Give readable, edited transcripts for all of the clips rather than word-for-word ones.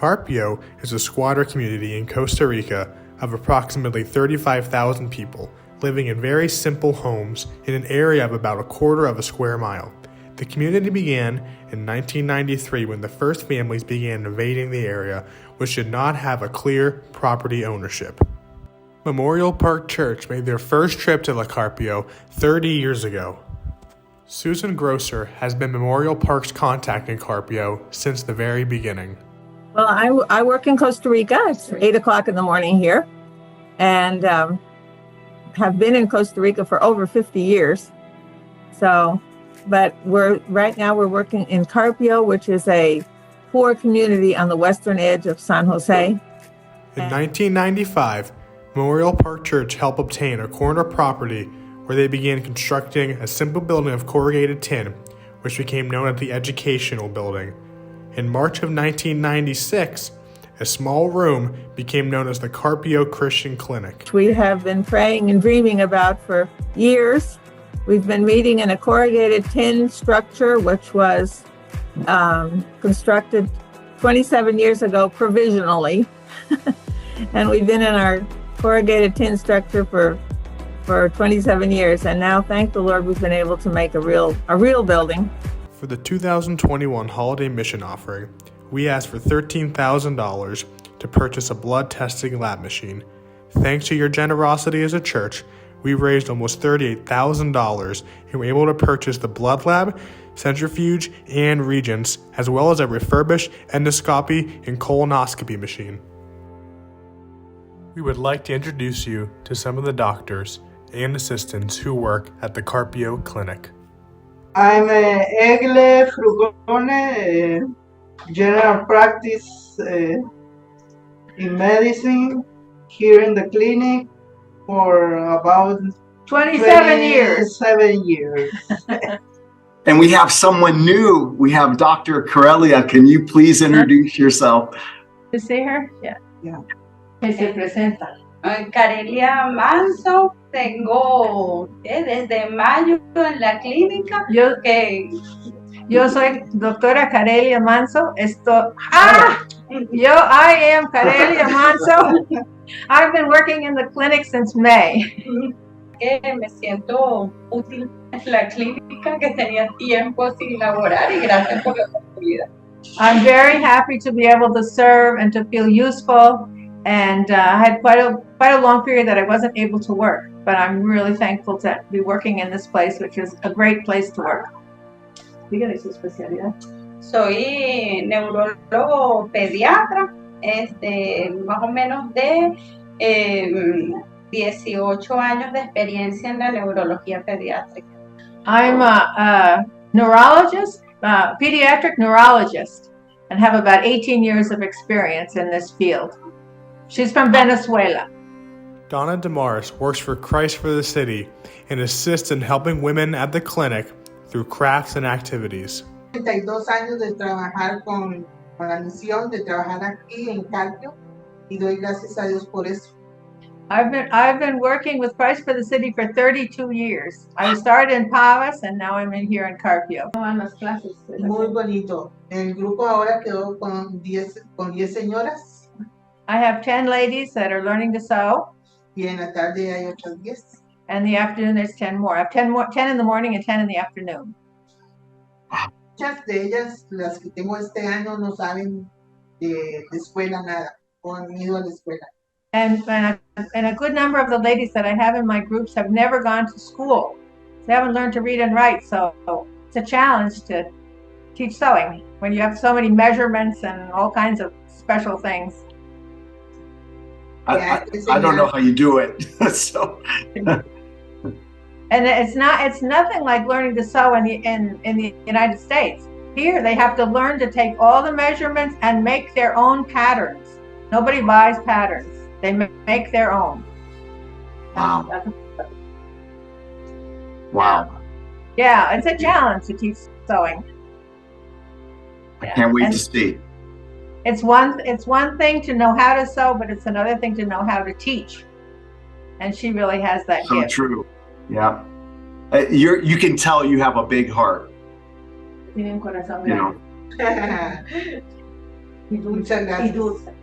Carpio is a squatter community in Costa Rica of approximately 35,000 people living in very simple homes in an area of about a quarter of a square mile. The community began in 1993 when the first families began invading the area, which did not have a clear property ownership. Memorial Park Church made their first trip to La Carpio 30 years ago. Susan Grosser has been Memorial Park's contact in Carpio since the very beginning. Well, I work in Costa Rica. It's 8 o'clock in the morning here, and have been in Costa Rica for over 50 years. But right now we're working in Carpio, which is a poor community on the western edge of San Jose. In 1995, Memorial Park Church helped obtain a corner property where they began constructing a simple building of corrugated tin, which became known as the Educational Building. In March of 1996, a small room became known as the Carpio Christian Clinic. We have been praying and dreaming about for years. We've been meeting in a corrugated tin structure, which was constructed 27 years ago provisionally. And we've been in our corrugated tin structure for 27 years. And now, thank the Lord, we've been able to make a real building. For the 2021 Holiday Mission Offering, we asked for $13,000 to purchase a blood testing lab machine. Thanks to your generosity as a church, we raised almost $38,000 and were able to purchase the blood lab, centrifuge, and reagents, as well as a refurbished endoscopy and colonoscopy machine. We would like to introduce you to some of the doctors and assistants who work at the Carpio Clinic. I'm Egle Frugone, general practice in medicine here in the clinic for about 27 years. 7 years. And we have someone new. We have Dr. Corellia. Can you please introduce yourself? You see her? Yeah. Que se presenta. Carelia Manso, tengo desde mayo en la clínica. Yo soy doctora Carelia Manso. I am Carelia Manso. I've been working in the clinic since May. Me siento útil en la clínica, que tenía tiempo sin laborar, y gracias por la oportunidad. I'm very happy to be able to serve and to feel useful. And I had quite a long period that I wasn't able to work, but I'm really thankful to be working in this place, which is a great place to work. Dígale su especialidad. Soy neurólogo pediatra, más o menos de 18 años de experiencia en la neurología pediátrica. I'm a neurologist, pediatric neurologist, and have about 18 years of experience in this field. She's from Venezuela. Donna Damaris works for Christ for the City and assists in helping women at the clinic through crafts and activities. 32 años de trabajar con la misión de trabajar aquí en Carpio y doy gracias a Dios por eso. I've been working with Christ for the City for 32 years. I started in Pavas and now I'm here in Carpio. Muy bonito. El grupo ahora quedó con 10 señoras. I have 10 ladies that are learning to sew. Y en la tarde hay otras 10. And in the afternoon there's 10 more. I have 10 in the morning and 10 in the afternoon. Muchas de ellas, las que tengo este año, no saben de escuela nada, o han ido a la escuela. And a good number of the ladies that I have in my groups have never gone to school. They haven't learned to read and write, so it's a challenge to teach sewing when you have so many measurements and all kinds of special things. I don't know how you do it. So. And it's nothing like learning to sew in the United States. Here they have to learn to take all the measurements and make their own patterns. Nobody buys patterns. They make their own. Wow. Wow. Yeah, it's a challenge to teach sewing. I can't wait to see. It's one thing to know how to sew, but it's another thing to know how to teach. And she really has that So gift. true. Yeah. You can tell you have a big heart. Tiene un corazón You know. Muchas Y gracias. dulce.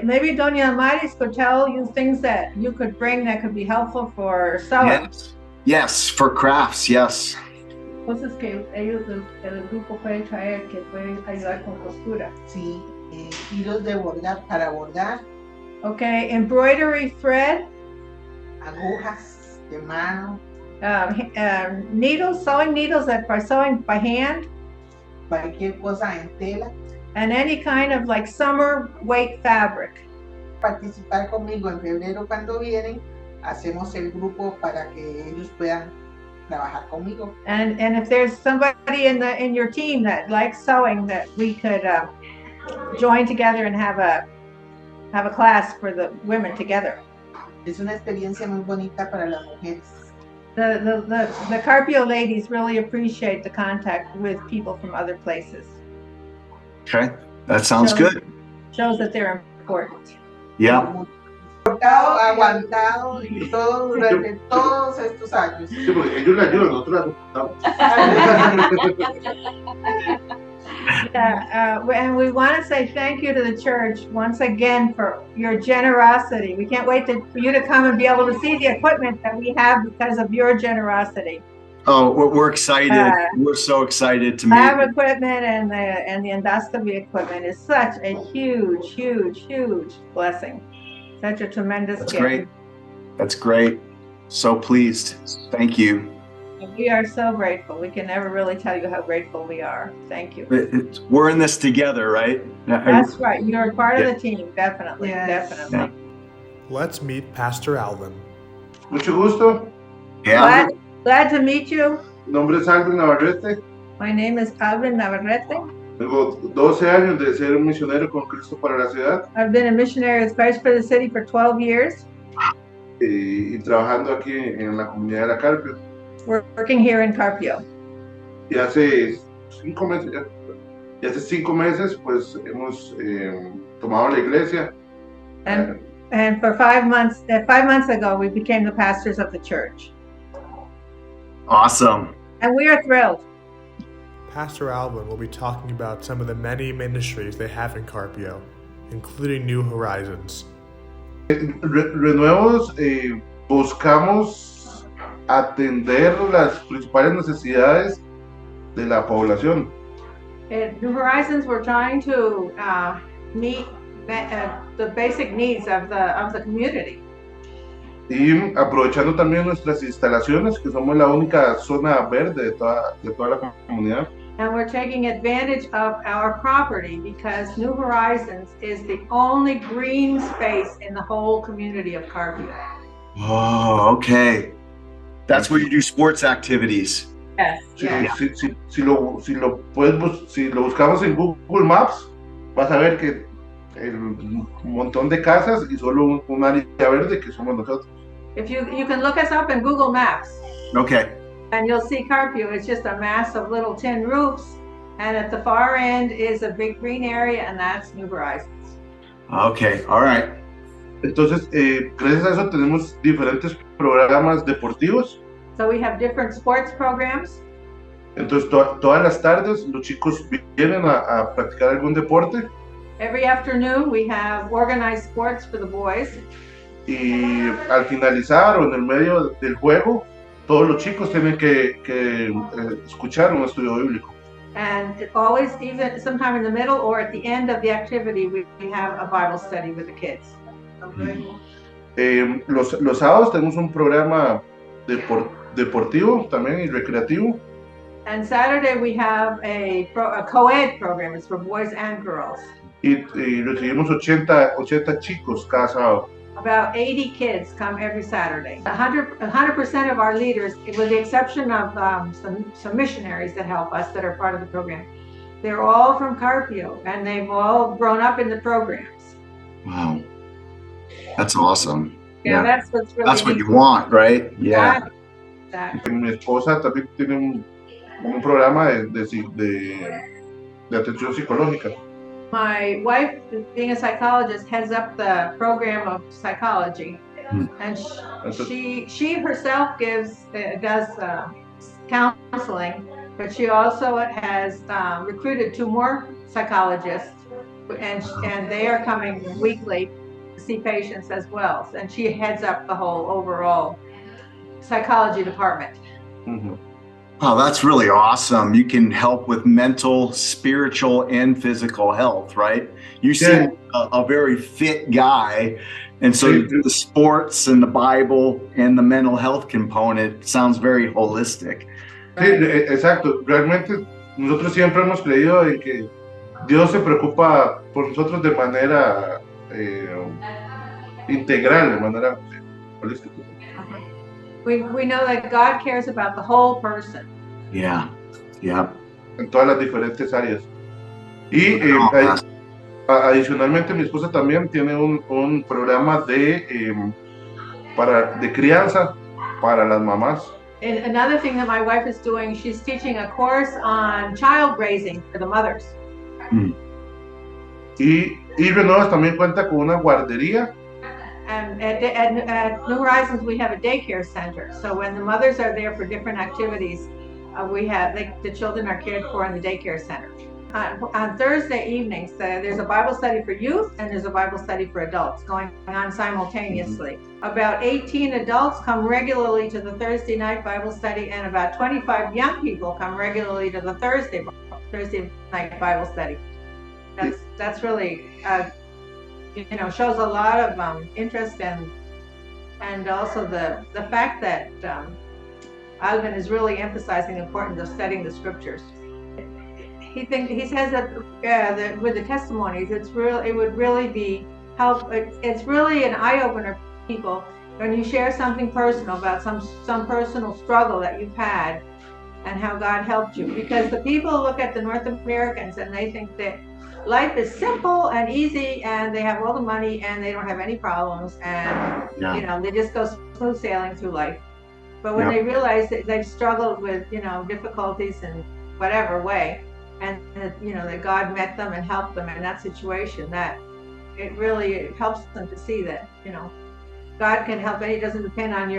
Maybe Doña Maris could tell you things that you could bring that could be helpful for sewing. Yes. Yes, for crafts, yes. Cosas que ellos, el grupo puede traer que pueden ayudar con costura. Sí, hilos de bordar para bordar, Okay, embroidery thread, agujas de mano, needles, sewing needles that are sewing by hand, cualquier cosa en tela. and any kind of like summer weight fabric. Participar conmigo en febrero cuando vienen, hacemos el grupo para que ellos puedan trabajar conmigo. And if there's somebody in your team that likes sewing, that we could join together and have a class for the women together. Es una experiencia muy bonita para las mujeres. The Carpio ladies really appreciate the contact with people from other places. Okay, that sounds good. Shows that they're important. Yeah. Aguantado y todo durante todos estos años. Sí, porque ellos le ayudan, nosotros la aguantamos. And we want to say thank you to the church once again for your generosity. We can't wait for you to come and be able to see the equipment that we have because of your generosity. Oh, we're excited. We're so excited to Lab meet. equipment and the endoscopy equipment is such a huge, huge, huge blessing. Such a tremendous That's gift. great. That's great. So pleased. Thank you. We are so grateful. We can never really tell you how grateful we are. Thank you. We're in this together, right? That's right. You're part of the team. Definitely. Yes. Definitely. Yeah. Let's meet Pastor Alvin. Mucho gusto. Yeah. Glad to meet you. Mi nombre es Alvin Navarrete. My name is Alvin Navarrete. Tengo 12 años de ser un misionero con Cristo para la ciudad I've been a missionary with Christ for the City for 12 years. y trabajando aquí en la comunidad de la Carpio. We're working here in Carpio. Y hace 5 meses, y hace 5 meses, pues hemos tomado la iglesia. And for 5 months ago, we became the pastors of the church. Awesome. And we are thrilled. Pastor Alvin will be talking about some of the many ministries they have in Carpio, including New Horizons. Renuevos, buscamos atender las principales necesidades de la población. At New Horizons, we're trying to meet the basic needs of the community. Y aprovechando también nuestras instalaciones, que somos la única zona verde de toda la comunidad. And we're taking advantage of our property because New Horizons is the only green space in the whole community of Carpio. Oh, okay. That's where you do sports activities. Yes. Si lo buscamos en Google Maps, vas a ver que un montón de casas y solo un área verde que somos nosotros. If you can look us up in Google Maps. Okay. And you'll see Carpio. It's just a mass of little tin roofs, and at the far end is a big green area, and that's New Horizons. Okay, all right. Entonces, gracias a eso tenemos diferentes programas deportivos. So we have different sports programs. Entonces, todas las tardes los chicos vienen a practicar algún deporte. Every afternoon we have organized sports for the boys. Y al finalizar o en el medio del juego, todos los chicos tienen que escuchar un estudio bíblico. And it always, even sometime in the middle or at the end of the activity, we have a Bible study with the kids. Los sábados tenemos un programa deportivo también y recreativo. And Saturday we have a co-ed program. It's for boys and girls. Y recibimos 80 chicos cada sábado. About 80 kids come every Saturday. 100% of our leaders, with the exception of some missionaries that help us that are part of the program, they're all from Carpio, and they've all grown up in the programs. Wow. That's awesome. Yeah, that's what's really That's what you want, right? Yeah. Exactly. Mi esposa también tiene un programa de atención psicológica. My wife, being a psychologist, heads up the program of psychology, and she herself does counseling But she also has recruited 2 more psychologists, and they are coming weekly to see patients as well. And she heads up the whole overall psychology department. Ujú. Oh, that's really awesome. You can help with mental, spiritual, and physical health, right? You seem a very fit guy. And so Sí, the sports and the Bible and the mental health component sounds very holistic. sí, exacto. Realmente nosotros siempre hemos creído en que Dios se preocupa por nosotros de manera integral, de manera holística. We know that God cares about the whole person. Yeah. Yeah. En todas las diferentes áreas. Y adicionalmente mi esposa también tiene un programa de crianza para las mamás. And another thing that my wife is doing, she's teaching a course on child raising for the mothers. Y Renovas también cuenta con una guardería. And at New Horizons, we have a daycare center. So when the mothers are there for different activities, the children are cared for in the daycare center. On Thursday evenings, there's a Bible study for youth and there's a Bible study for adults going on simultaneously. About 18 adults come regularly to the Thursday night Bible study, and about 25 young people come regularly to the Thursday night Bible study. That's really shows a lot of interest, and also the fact that Alvin is really emphasizing the importance of studying the scriptures. He says that with the testimonies, it would really be help. It's really an eye opener for people when you share something personal about some personal struggle that you've had and how God helped you. Because the people look at the North Americans and they think that life is simple and easy, and they have all the money and they don't have any problems, and they just go smooth sailing through life. But when they realize that they've struggled with difficulties in whatever way, and that God met them and helped them in that situation, that it really helps them to see that God can help, and it doesn't depend on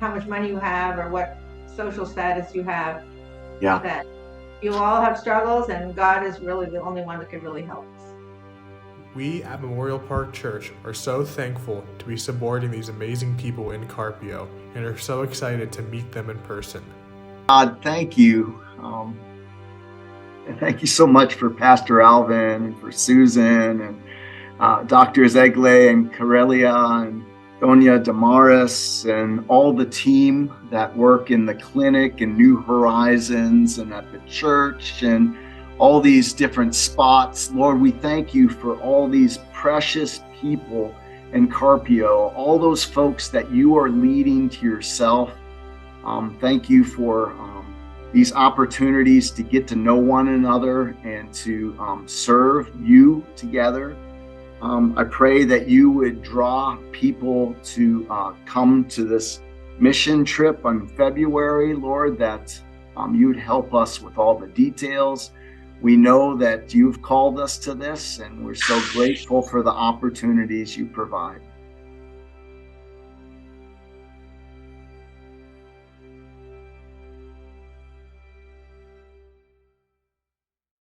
how much money you have or what social status you have. That you all have struggles, and God is really the only one that can really help us. We at Memorial Park Church are so thankful to be supporting these amazing people in Carpio, and are so excited to meet them in person. God, thank you. And thank you so much for Pastor Alvin and for Susan and Dr. Zegle and Corelia and Doña Damaris and all the team that work in the clinic and New Horizons and at the church and all these different spots. Lord, we thank you for all these precious people in Carpio, all those folks that you are leading to yourself. Thank you for these opportunities to get to know one another and to serve you together. I pray that you would draw people to come to this mission trip in February, Lord, that you would help us with all the details. We know that you've called us to this, and we're so grateful for the opportunities you provide.